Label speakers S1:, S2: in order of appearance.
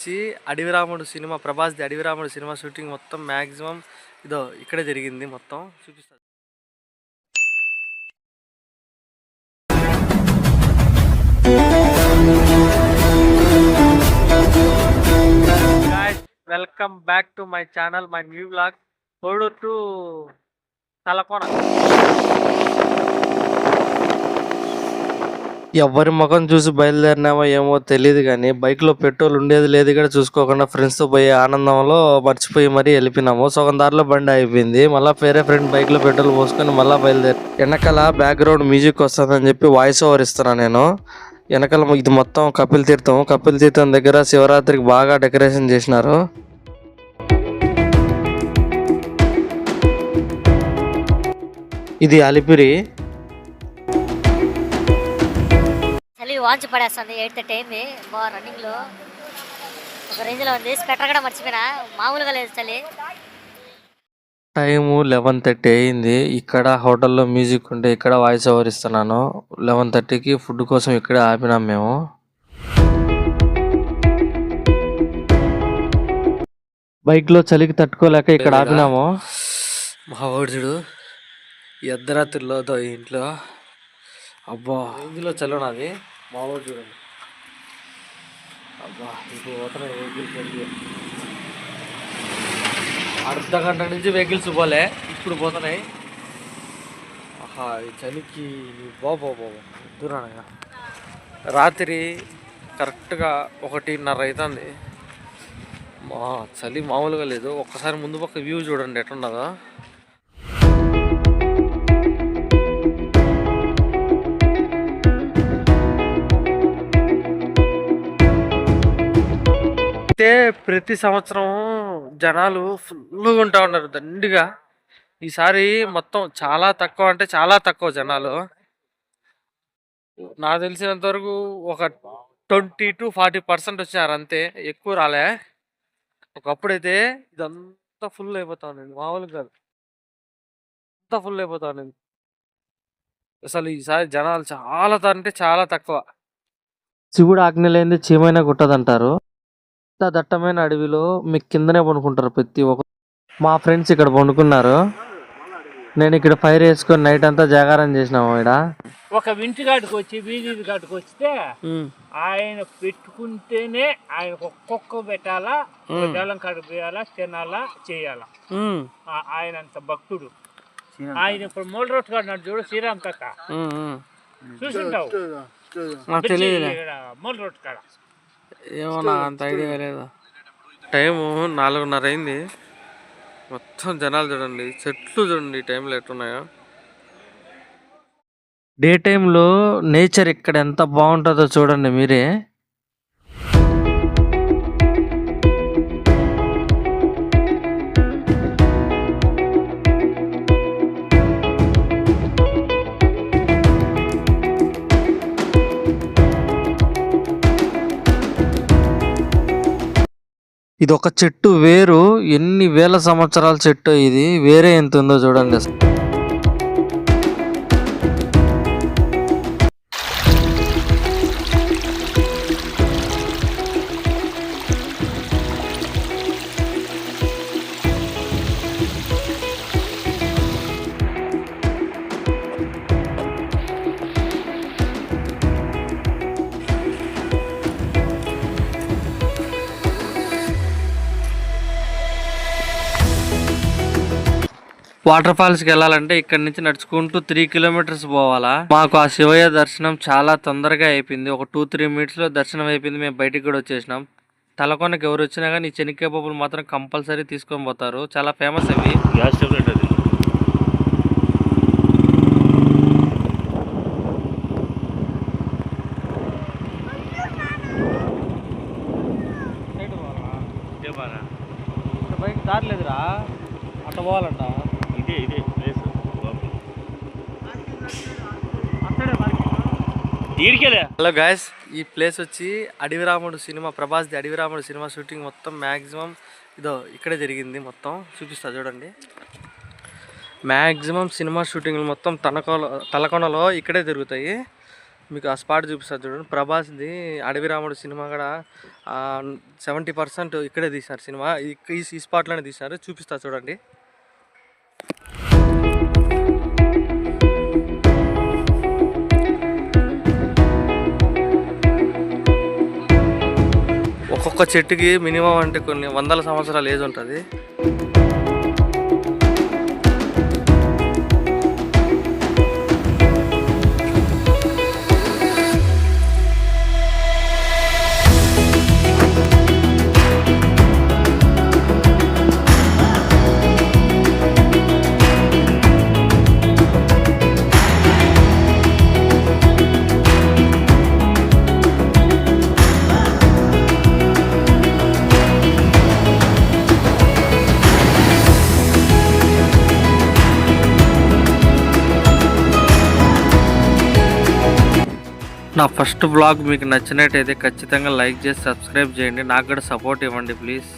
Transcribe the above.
S1: వచ్చి అడవిరాముడు సినిమా, ప్రభాస్ది Adavi Ramudu cinema shooting మొత్తం మ్యాక్సిమం ఇదో ఇక్కడే జరిగింది. మొత్తం చూపిస్తాను. Welcome back to my channel, my new blog. Koduru to Talakona. ఎవరి ముఖం చూసి బయలుదేరినామో ఏమో తెలియదు కానీ బైక్లో పెట్రోల్ ఉండేది లేదు కూడా చూసుకోకుండా ఫ్రెండ్స్తో పోయే ఆనందంలో మర్చిపోయి మరీ వెళ్ళిపోయినాము. సగం దారిలో బండి అయిపోయింది. మళ్ళీ వేరే ఫ్రెండ్ బైక్లో పెట్రోల్ పోసుకొని మళ్ళీ బయలుదేరి వెనకాల బ్యాక్గ్రౌండ్ మ్యూజిక్ వస్తుందని చెప్పి వాయిస్ ఓవర్ ఇస్తున్నాను నేను. వెనకాల ఇది మొత్తం కపిల్ తీర్థం దగ్గర శివరాత్రికి బాగా డెకరేషన్ చేసినారు. ఇది అలిపిరి.
S2: చలి వాంచి పడేస్తుంది. 8:30 అయింది. బాగా రన్నింగ్లో ఒక రేంజ్లో ఉంది. స్వెటర్ కూడా మర్చిపోయినా, మామూలుగా లేదు చలి.
S1: టైము 11:30 అయింది. ఇక్కడ హోటల్లో మ్యూజిక్ ఉంటే ఇక్కడ వాయిస్ ఓవర్ ఇస్తున్నాను. 11:30కి ఫుడ్ కోసం ఇక్కడే ఆపినాం మేము. బైక్లో చలికి తట్టుకోలేక ఇక్కడ ఆపినాము. మా ఓడుచుడు ఈ అర్ధరాత్రిలో ఇంట్లో అబ్బా ఇందులో చలి ఉన్నది. మా ఊరు చూడండి. అబ్బా ఇప్పుడు పోతున్నాయి వెహికల్స్. అర్ధ గంట నుంచి వెహికల్స్ పోలే, ఇప్పుడు పోతున్నాయి. ఆహా ఈ చలికి బాబా దూరానగా. రాత్రి కరెక్ట్గా 1:30 అవుతుంది. మా చలి మామూలుగా లేదు. ఒక్కసారి ముందు పక్క వ్యూ చూడండి ఎట్లున్నదో. అయితే ప్రతి సంవత్సరం జనాలు ఫుల్గా ఉంటా ఉన్నారు దండిగా. ఈసారి మొత్తం చాలా తక్కువ, అంటే చాలా తక్కువ జనాలు. నాకు తెలిసినంత వరకు ఒక 20 to 40% వచ్చారు అంతే, ఎక్కువ రాలే. ఒకప్పుడైతే ఇదంతా ఫుల్ అయిపోతా ఉండింది, మామూలుగా కాదు, అంతా ఫుల్ అయిపోతా ఉండింది. అసలు ఈసారి జనాలు చాలా అంటే చాలా తక్కువ. శివుడు ఆజ్ఞ లేనిది చీమైనా కుట్టదంటారు. ఇంత దట్టమైన అడవిలో మీకు కిందనే పండుకుంటారు ప్రతి ఒక్క. మా ఫ్రెండ్స్ ఇక్కడ పండుకున్నారు. నేను ఇక్కడ ఫైర్ వేసుకొని నైట్ అంతా జాగారం చేసినాము. ఇక్కడ
S3: ఒక ఇంటికాడికి వచ్చి వీధి కాడికి వస్తే ఆయన పెట్టుకుంటేనే ఆయన ఒక్కొక్క పెట్టాలా, డెలం కాడికి పోయాలా, తినాలా, చేయాలా. ఆయన అంత భక్తుడు. ఆయన ఇప్పుడు మూల రోడ్ కాడు చూడు, శ్రీరామ్ కథ చూసుంటావు. మూల రోడ్ కాడ
S1: ఏమో నాకు అంత ఐడియా లేదు. టైము 4:30 అయింది. మొత్తం జనాలు చూడండి, చెట్లు చూడండి ఈ టైంలో ఎట్టున్నాయో. డే టైంలో నేచర్ ఇక్కడ ఎంత బాగుంటుందో చూడండి మీరే. ఇది ఒక చెట్టు వేరు, ఎన్ని వేల సంవత్సరాల చెట్టు ఇది. వేరే ఎంత ఉందో చూడండి అసలు. వాటర్ ఫాల్స్ కి వెళ్ళాలంటే ఇక్కడ నుంచి నడుచుకుంటూ 3 kilometers పోవాలా. మాకు ఆ శివయ్య దర్శనం చాలా తొందరగా అయిపోయింది. ఒక 2-3 minutes లో దర్శనం అయిపోయింది. మేము బయటికి కూడా వచ్చేసినాం. తలకోనకి ఎవరు వచ్చినా కానీ చెనిక్కాయ పప్పులు మాత్రం కంపల్సరీ తీసుకొని పోతారు. చాలా ఫేమస్ అవి.
S3: గ్యాస్ టాబ్లెట్ అది.
S1: బైక్ దారి లేదురా, అట్ట పోవాలంట.
S3: ఇదే ప్లేస్.
S1: హలో గాయస్, ఈ ప్లేస్ వచ్చి అడవిరాముడు సినిమా, ప్రభాస్ది అడవిరాముడు సినిమా షూటింగ్ మొత్తం మ్యాక్సిమం ఇదో ఇక్కడే జరిగింది. మొత్తం చూపిస్తా చూడండి. మ్యాక్సిమం సినిమా షూటింగ్లు మొత్తం తలకోనలో ఇక్కడే జరుగుతాయి. మీకు ఆ స్పాట్ చూపిస్తారు చూడండి. ప్రభాస్ది అడవి రాముడు సినిమా కూడా 70% ఇక్కడే తీశారు సినిమా. ఈ స్పాట్లోనే తీశారు. చూపిస్తా చూడండి. ఒక్కొక్క చెట్టుకి మినిమం అంటే కొన్ని వందల సంవత్సరాల ఏజ్ ఉంటుంది. నా ఫస్ట్ బ్లాగ్ మీకు నచ్చినట్టయితే ఖచ్చితంగా లైక్ చేసి సబ్స్క్రైబ్ చేయండి. నాకు కూడా సపోర్ట్ ఇవ్వండి ప్లీజ్.